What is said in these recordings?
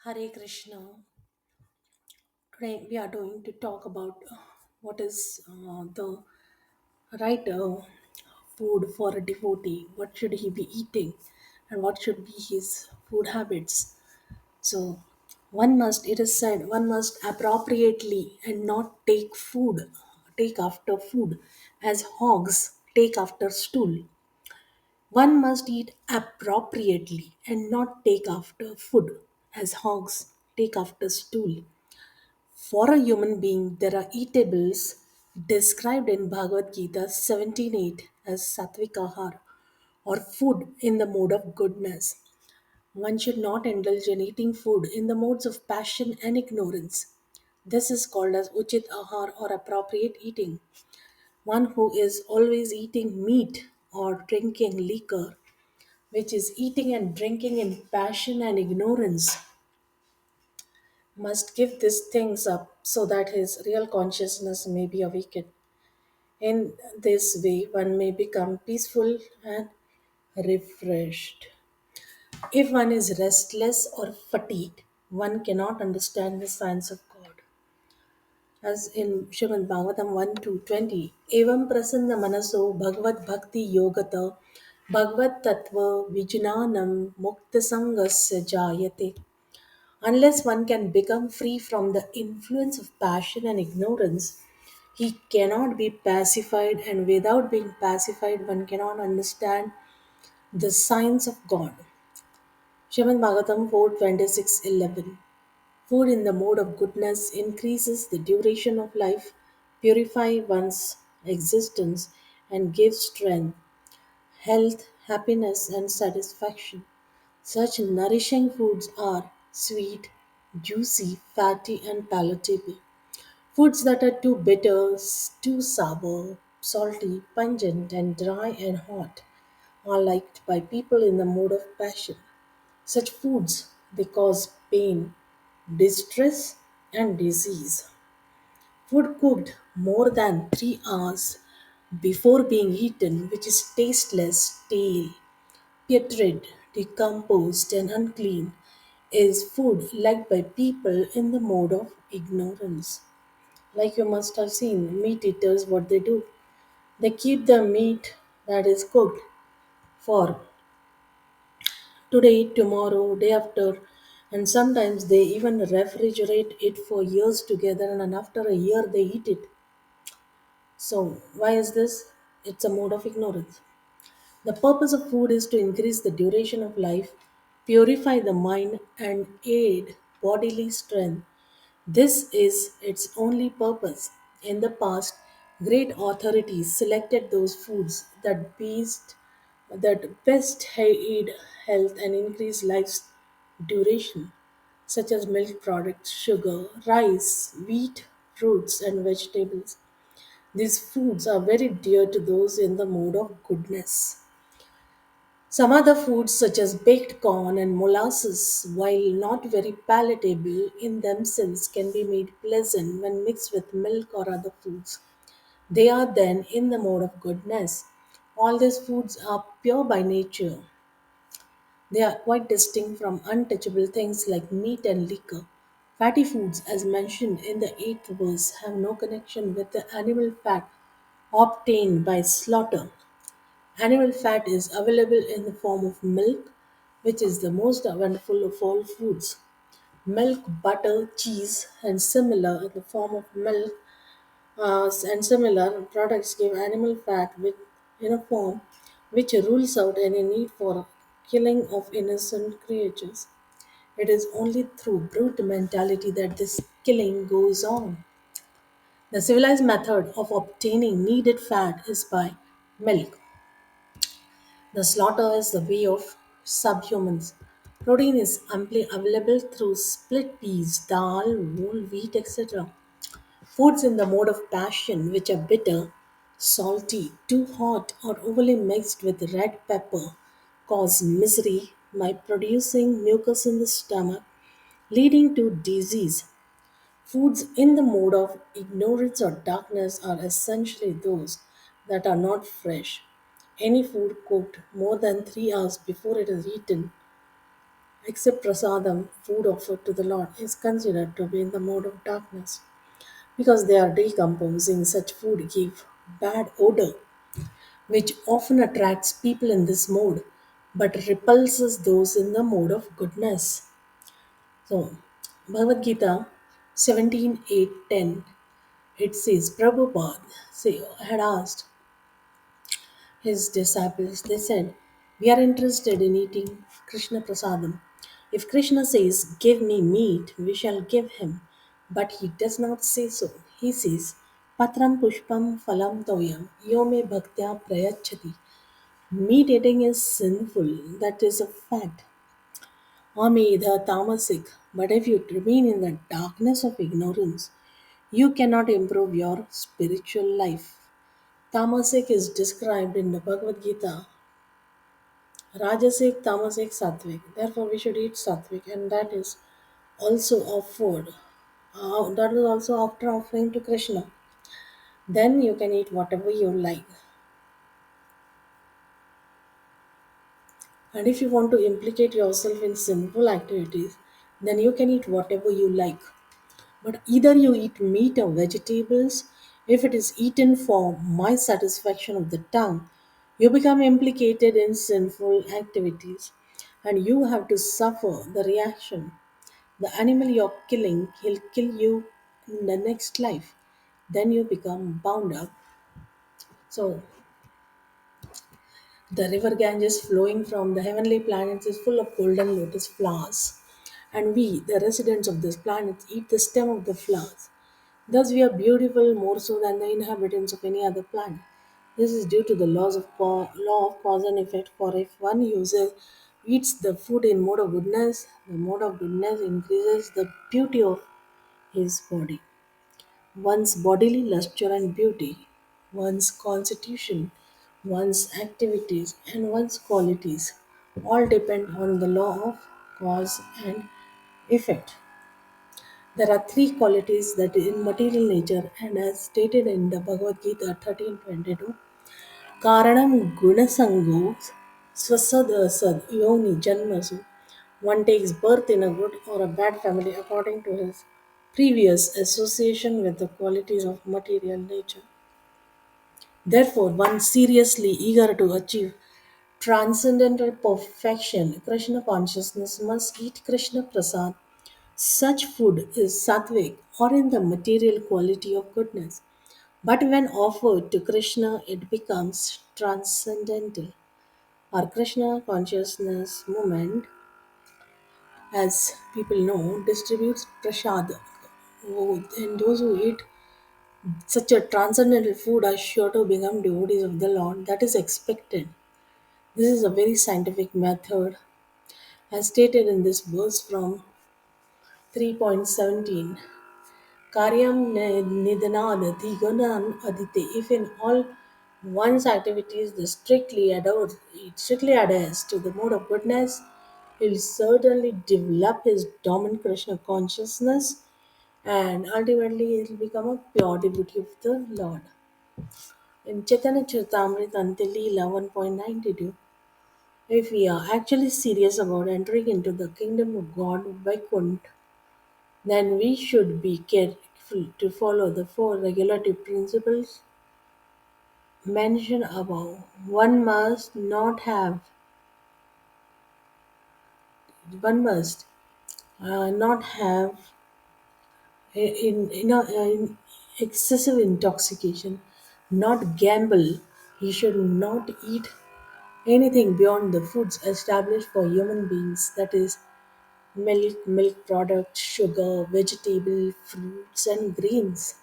Hare Krishna. Today we are going to talk about what is the right food for a devotee. What should he be eating, and what should be his food habits? So, it is said, one must appropriately and not take after food, as hogs take after stool. One must eat appropriately and not take after food, as hogs take after stool. For a human being, there are eatables described in Bhagavad Gita 17:8 as sattvic ahar or food in the mode of goodness. One should not indulge in eating food in the modes of passion and ignorance. This is called as uchit ahar or appropriate eating. One who is always eating meat or drinking liquor, which is eating and drinking in passion and ignorance, must give these things up so that his real consciousness may be awakened. In this way, one may become peaceful and refreshed. If one is restless or fatigued, one cannot understand the signs of God. As in Srimad Bhagavatam 1 to 20, Evam prasanna manaso bhagavad bhakti yogata bhagavad tattva vijnanam mukta sangasya jayate. Unless one can become free from the influence of passion and ignorance, he cannot be pacified, and without being pacified, one cannot understand the signs of God. Srimad Bhagavatam 4:26-11. Food in the mode of goodness increases the duration of life, purify one's existence, and gives strength, health, happiness, and satisfaction. Such nourishing foods are sweet, juicy, fatty, and palatable. Foods that are too bitter, too sour, salty, pungent, and dry and hot are liked by people in the mode of passion. Such foods they cause pain, distress, and disease. Food cooked more than 3 hours before being eaten, which is tasteless, stale, putrid, decomposed, and unclean, is food liked by people in the mode of ignorance. Like you must have seen, meat eaters, what they do. They keep the meat that is cooked for today, tomorrow, day after, and sometimes they even refrigerate it for years together, and then after a year they eat it. So, why is this? It's a mode of ignorance. The purpose of food is to increase the duration of life, purify the mind, and aid bodily strength. This is its only purpose. In the past, great authorities selected those foods that best aid health and increase life's duration, such as milk products, sugar, rice, wheat, fruits, and vegetables. These foods are very dear to those in the mode of goodness. Some other foods, such as baked corn and molasses, while not very palatable in themselves, can be made pleasant when mixed with milk or other foods. They are then in the mode of goodness. All these foods are pure by nature. They are quite distinct from untouchable things like meat and liquor. Fatty foods, as mentioned in the 8th verse, have no connection with the animal fat obtained by slaughter. Animal fat is available in the form of milk, which is the most wonderful of all foods. Milk, butter, cheese, and similar in the form of milk and similar products give animal fat in a form which rules out any need for killing of innocent creatures. It is only through brute mentality that this killing goes on. The civilized method of obtaining needed fat is by milk. The slaughter is the way of subhumans. Protein is amply available through split peas, dal, whole wheat, etc. Foods in the mode of passion, which are bitter, salty, too hot, or overly mixed with red pepper, cause misery by producing mucus in the stomach, leading to disease. Foods in the mode of ignorance or darkness are essentially those that are not fresh. Any food cooked more than 3 hours before it is eaten Except prasadam, food offered to the Lord, is considered to be in the mode of darkness because they are decomposing. Such food give bad odor, which often attracts people in this mode but repulses those in the mode of goodness. So, Bhagavad Gita 17:8-10, it says, Prabhupada had asked his disciples, they said, we are interested in eating Krishna Prasadam. If Krishna says, give me meat, we shall give him. But he does not say so. He says, Patram Pushpam Phalam Toyam Yome Bhaktya Prayachati. Meat eating is sinful, that is a fact. Amedha Tamasik. But if you remain in the darkness of ignorance, you cannot improve your spiritual life. Tamasik is described in the Bhagavad Gita. Rajasic, Tamasic, Sattvic. Therefore, we should eat Sattvic, and that is also offered. That is also after offering to Krishna. Then you can eat whatever you like. And if you want to implicate yourself in sinful activities, then you can eat whatever you like. But either you eat meat or vegetables, if it is eaten for my satisfaction of the tongue, you become implicated in sinful activities and you have to suffer the reaction. The animal you're killing, he'll kill you in the next life. Then you become bound up. So, the river Ganges flowing from the heavenly planets is full of golden lotus flowers. And we, the residents of this planet, eat the stem of the flowers. Thus, we are beautiful more so than the inhabitants of any other planet. This is due to the law of cause and effect. For if one user eats the food in mode of goodness, the mode of goodness increases the beauty of his body. One's bodily luster and beauty, one's constitution, one's activities, and one's qualities all depend on the law of cause and effect. There are three qualities that in material nature, and as stated in the Bhagavad Gita 13:22, Karanam Gunasango Swasadasad Yoni Janmasu. One takes birth in a good or a bad family according to his previous association with the qualities of material nature. Therefore, one seriously eager to achieve transcendental perfection, Krishna consciousness, must eat Krishna Prasad. Such food is sattvic or in the material quality of goodness. But when offered to Krishna, it becomes transcendental. Our Krishna consciousness movement, as people know, distributes prasad. Oh, and those who eat such a transcendental food are sure to become devotees of the Lord. That is expected. This is a very scientific method, as stated in this verse from 3.17. Karyam nidanadati gunan adite. If in all one's activities the strictly adheres to the mode of goodness, he will certainly develop his dominant Krishna consciousness and ultimately he will become a pure devotee of the Lord. In Chaitanya Charitamrita Antya-lila 1.92, if we are actually serious about entering into the kingdom of God, Vaikunt, then we should be careful to follow the four regulative principles mentioned above. One must not have in excessive intoxication, not gamble. He should not eat anything beyond the foods established for human beings, that is, milk products, sugar, vegetable, fruits, and grains.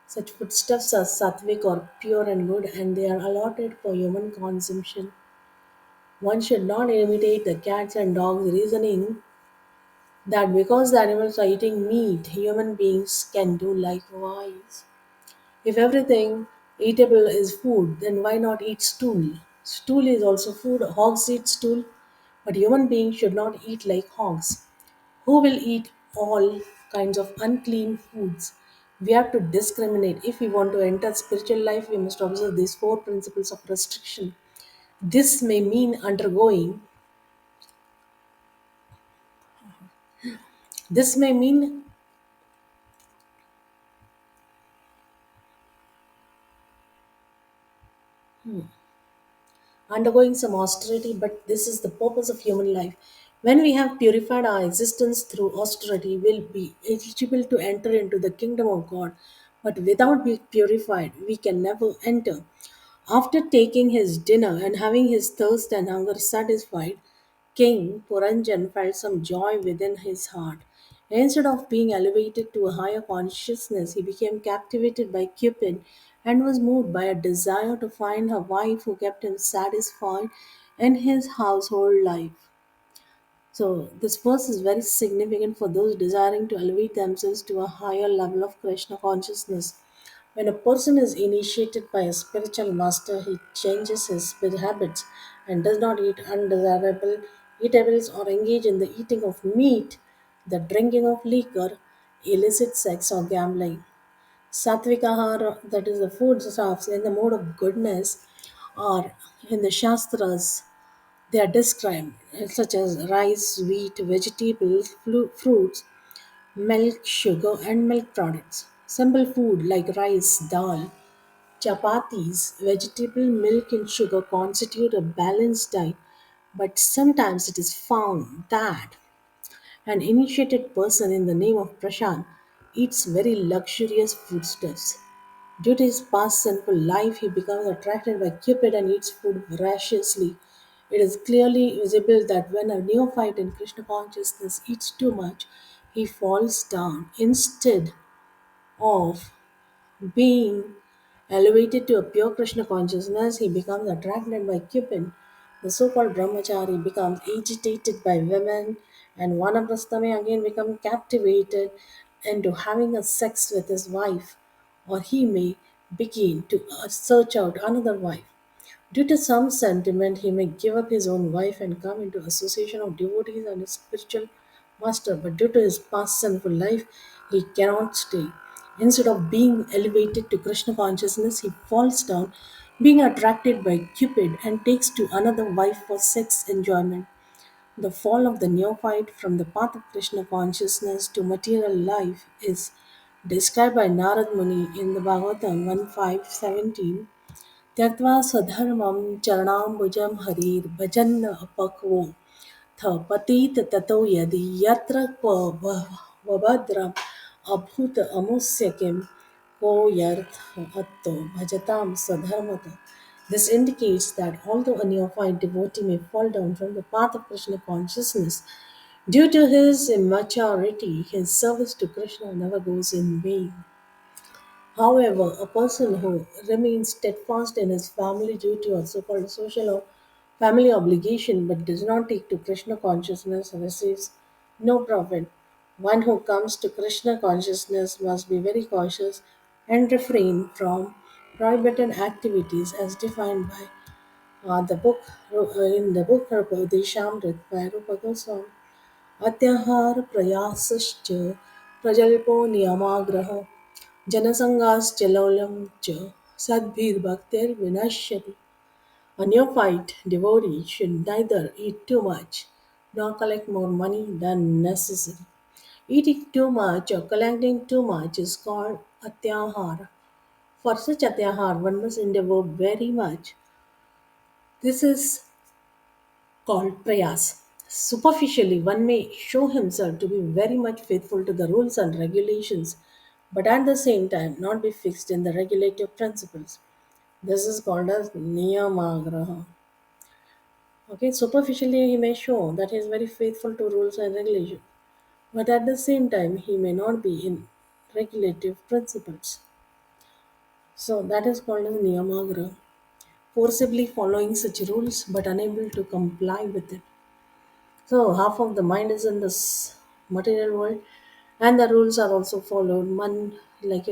Such foodstuffs are sattvic or pure and good, and they are allotted for human consumption. One should not imitate the cats and dogs' reasoning that because the animals are eating meat, human beings can do likewise. If everything eatable is food, then why not eat stool? Stool is also food. Hogs eat stool, but human beings should not eat like hogs. Who will eat all kinds of unclean foods? We have to discriminate. If we want to enter spiritual life, we must observe these four principles of restriction. This may mean undergoing This may mean undergoing some austerity, but this is the purpose of human life. When we have purified our existence through austerity, we'll be eligible to enter into the kingdom of God. But without being purified, we can never enter. After taking his dinner and having his thirst and hunger satisfied, King Puranjan felt some joy within his heart. Instead of being elevated to a higher consciousness, he became captivated by Cupid and was moved by a desire to find a wife who kept him satisfied in his household life. So, this verse is very significant for those desiring to elevate themselves to a higher level of Krishna consciousness. When a person is initiated by a spiritual master, he changes his spirit habits and does not eat undesirable eatables or engage in the eating of meat, the drinking of liquor, illicit sex, or gambling. Satvikahara, that is the food served in the mode of goodness, or in the Shastras, they are described such as rice, wheat, vegetables, fruits, milk, sugar, and milk products. Simple food like rice, dal, chapatis, vegetable, milk, and sugar constitute a balanced diet, but sometimes it is found that an initiated person in the name of Prashant eats very luxurious foodstuffs. Due to his past sinful life, he becomes attracted by Cupid and eats food voraciously. It is clearly visible that when a neophyte in Krishna consciousness eats too much, he falls down. Instead of being elevated to a pure Krishna consciousness, he becomes attracted by Cupid. The so-called brahmachari becomes agitated by women, and Vanaprasthame again becomes captivated into having a sex with his wife, or he may begin to search out another wife. Due to some sentiment, he may give up his own wife and come into association of devotees and his spiritual master, but due to his past sinful life, he cannot stay. Instead of being elevated to Krishna consciousness, he falls down, being attracted by Cupid, and takes to another wife for sex enjoyment. The fall of the neophyte from the path of Krishna consciousness to material life is described by Narad Muni in the Bhagavatam 1.5.17. त्यक्त्वा स्वधर्मं चरणाम्बुजं हरिर्भजन् अपक्वो थ पतित ततो यदि यत्र क्व वभद्रम् अभूत अमुस्य किं को यर्थ atto bhajatam sadharmata. This indicates that although a neophyte devotee may fall down from the path of Krishna consciousness, due to his immaturity, his service to Krishna never goes in vain. However, a person who remains steadfast in his family due to a so-called social or family obligation but does not take to Krishna consciousness receives no profit. One who comes to Krishna consciousness must be very cautious and refrain from prohibited activities as defined by the book in the book Deshamrit by Rupa Goswami. अत्याहार प्रयासश्च प्रजल्पो नियमाग्रह जनसंगाश्च लौल्यं च सद्भिर्भक्तिर्विनश्यति. A neophyte devotee should neither eat too much nor collect more money than necessary. Eating too much or collecting too much is called atyahara. For such atyahara, one must endeavor very much. This is called prayas. Superficially, one may show himself to be very much faithful to the rules and regulations, but at the same time not be fixed in the regulative principles. This is called as niyamagraha. Okay, superficially he may show that he is very faithful to rules and regulations, but at the same time he may not be in regulative principles. So that is called as niyamagraha. Forcibly following such rules but unable to comply with it. So half of the mind is in this material world, and the rules are also followed. One, like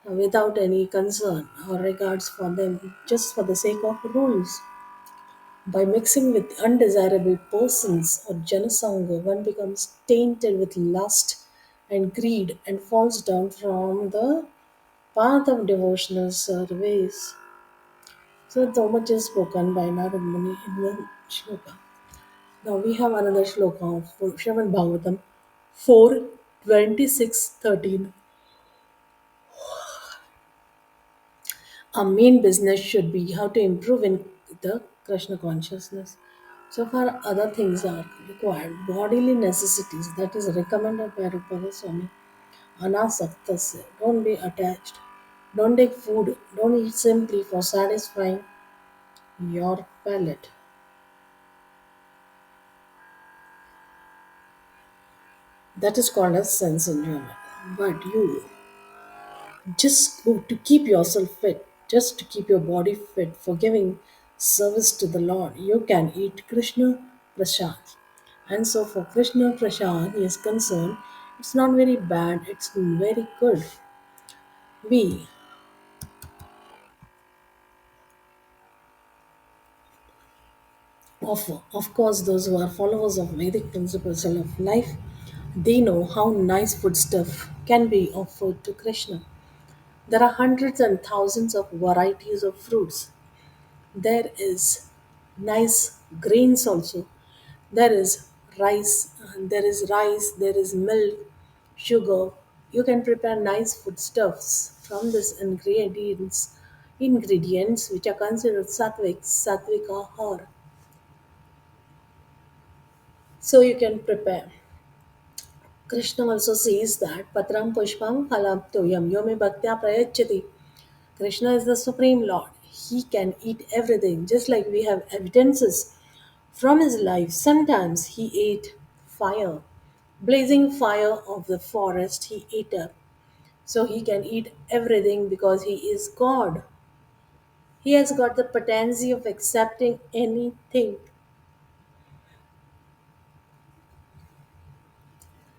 without any concern or regards for them, just for the sake of rules. By mixing with undesirable persons or janasanga, one becomes tainted with lust and greed and falls down from the path of devotional service. So much is spoken by Narad Muni in the shloka. Now we have another shloka of Shravan Bhagavatam 4:26:13. Our main business should be how to improve in the Krishna consciousness. So far, other things are required. Bodily necessities, that is recommended by Rupa Goswami. Anasaktasya, don't be attached. Don't take food. Don't eat simply for satisfying your palate. That is called as sense enjoyment. But you just go to keep yourself fit, just to keep your body fit for giving service to the Lord. You can eat Krishna Prasad. And so, for Krishna Prasad is concerned, it's not very bad, it's very good. We, of course, those who are followers of Vedic principles of life, they know how nice food stuff can be offered to Krishna. There are hundreds and thousands of varieties of fruits. There is nice grains also. There is rice, there is milk, sugar. You can prepare nice foodstuffs from these ingredients which are considered sattvic ahar. So you can prepare. Krishna also says that Patram Pushpam Phalam Toyam Yome Bhaktya Prayachati. Krishna is the Supreme Lord. He can eat everything, just like we have evidences from his life. Sometimes he ate fire, blazing fire of the forest, he ate up. So he can eat everything because he is God. He has got the potency of accepting anything.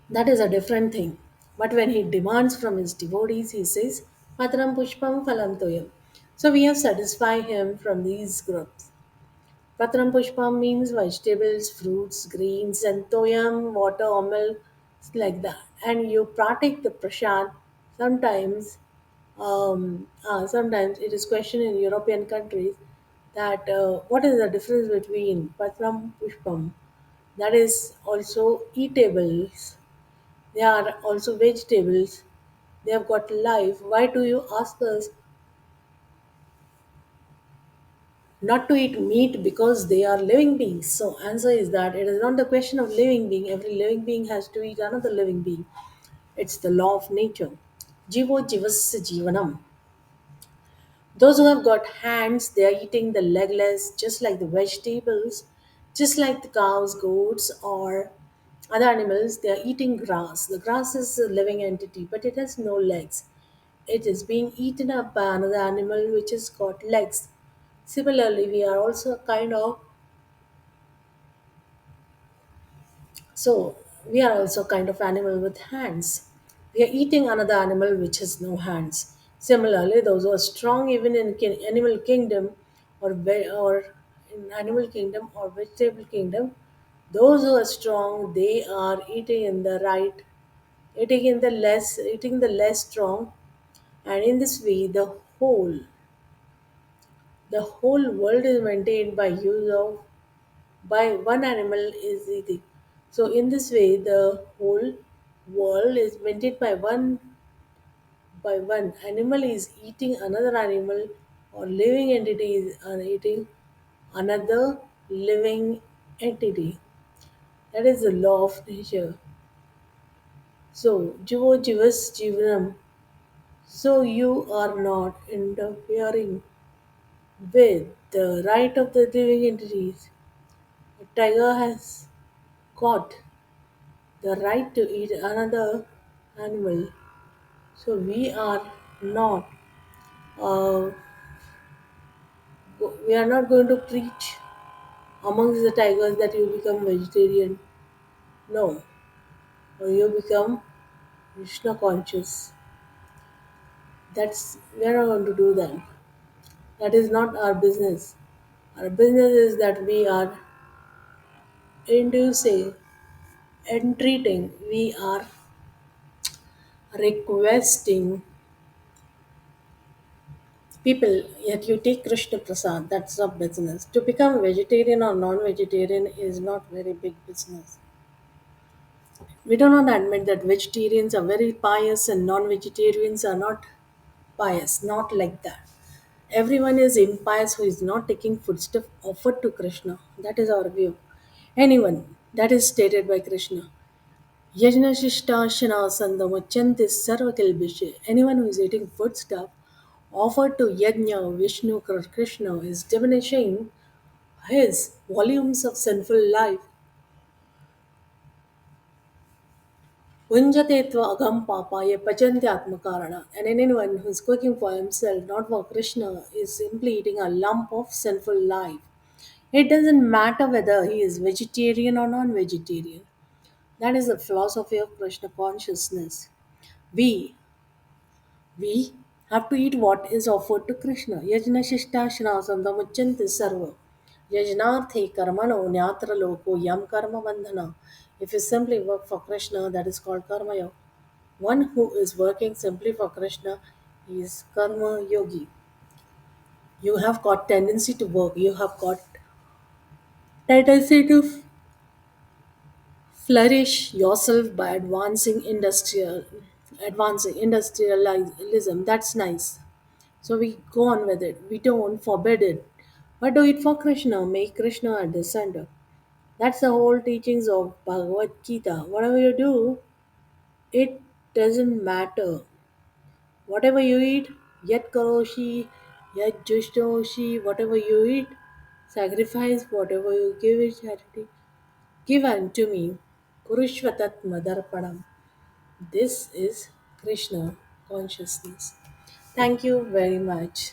That is a different thing. But when he demands from his devotees, he says, Patram Pushpam Phalam Toyam. So we have satisfied him from these groups. Patram Pushpam means vegetables, fruits, greens, and toyam, water or milk, like that. And you partake the prasad. Sometimes, sometimes it is questioned in European countries that what is the difference between Patram Pushpam, that is also eatables, they are also vegetables, they have got life. Why do you ask us not to eat meat because they are living beings? So answer is that it is not the question of living being. Every living being has to eat another living being. It's the law of nature. Jivo jivasya jivanam. Those who have got hands, they are eating the legless, just like the vegetables, just like the cows, goats, or other animals. They are eating grass. The grass is a living entity, but it has no legs. It is being eaten up by another animal which has got legs. Similarly, we are also kind of so we are also kind of animal with hands. We are eating another animal which has no hands. Similarly, those who are strong even in animal kingdom or in animal kingdom or vegetable kingdom, those who are strong, they are eating in the right, eating the less strong, and in this way, the whole world is maintained by use of by one animal is eating. So in this way, the whole world is maintained by one animal is eating another animal, or living entity is eating another living entity. That is the law of nature. So jivo jivas jivanam. So you are not interfering with the right of the living entities. A tiger has got the right to eat another animal. So uh, we are not going to preach amongst the tigers that you become vegetarian. No, or you become Krishna conscious. We are not going to do that. That is not our business. Our business is that we are inducing, entreating, we are requesting people, yet you take Krishna Prasad, that's a business. To become vegetarian or non vegetarian is not very big business. We do not admit that vegetarians are very pious and non vegetarians are not pious, not like that. Everyone is impious who is not taking foodstuff offered to Krishna. That is our view. Anyone, that is stated by Krishna. Yajna Shishtasana Sandamachanti Sarvakilbishe. Anyone who is eating foodstuff offered to Yajna, Vishnu, or Krishna is diminishing his volumes of sinful life. Unjatetva agam papaya pachantyatmakarana. And anyone who is cooking for himself, not for Krishna, is simply eating a lump of sinful life. It doesn't matter whether he is vegetarian or non vegetarian. That is the philosophy of Krishna consciousness. We we have to eat what is offered to Krishna. Yajna Shishtashrana Sandamachanti Sarva. Yajnarthi Karmano Nyatra Loko Yam Karma Bandhana. If you simply work for Krishna, that is called Karma Yoga. One who is working simply for Krishna is Karma Yogi. You have got tendency to work. You have got tendency to flourish yourself by advancing industrialism. That's nice. So we go on with it. We don't forbid it. But do it for Krishna. Make Krishna at the center. That's the whole teachings of Bhagavad Gita. Whatever you do, it doesn't matter. Whatever you eat, yet karoshi, yet jushtoshi, whatever you eat, sacrifice whatever you give it charity. Give unto me, Kurushvatat Madarpanam. This is Krishna consciousness. Thank you very much.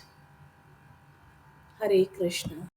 Hare Krishna.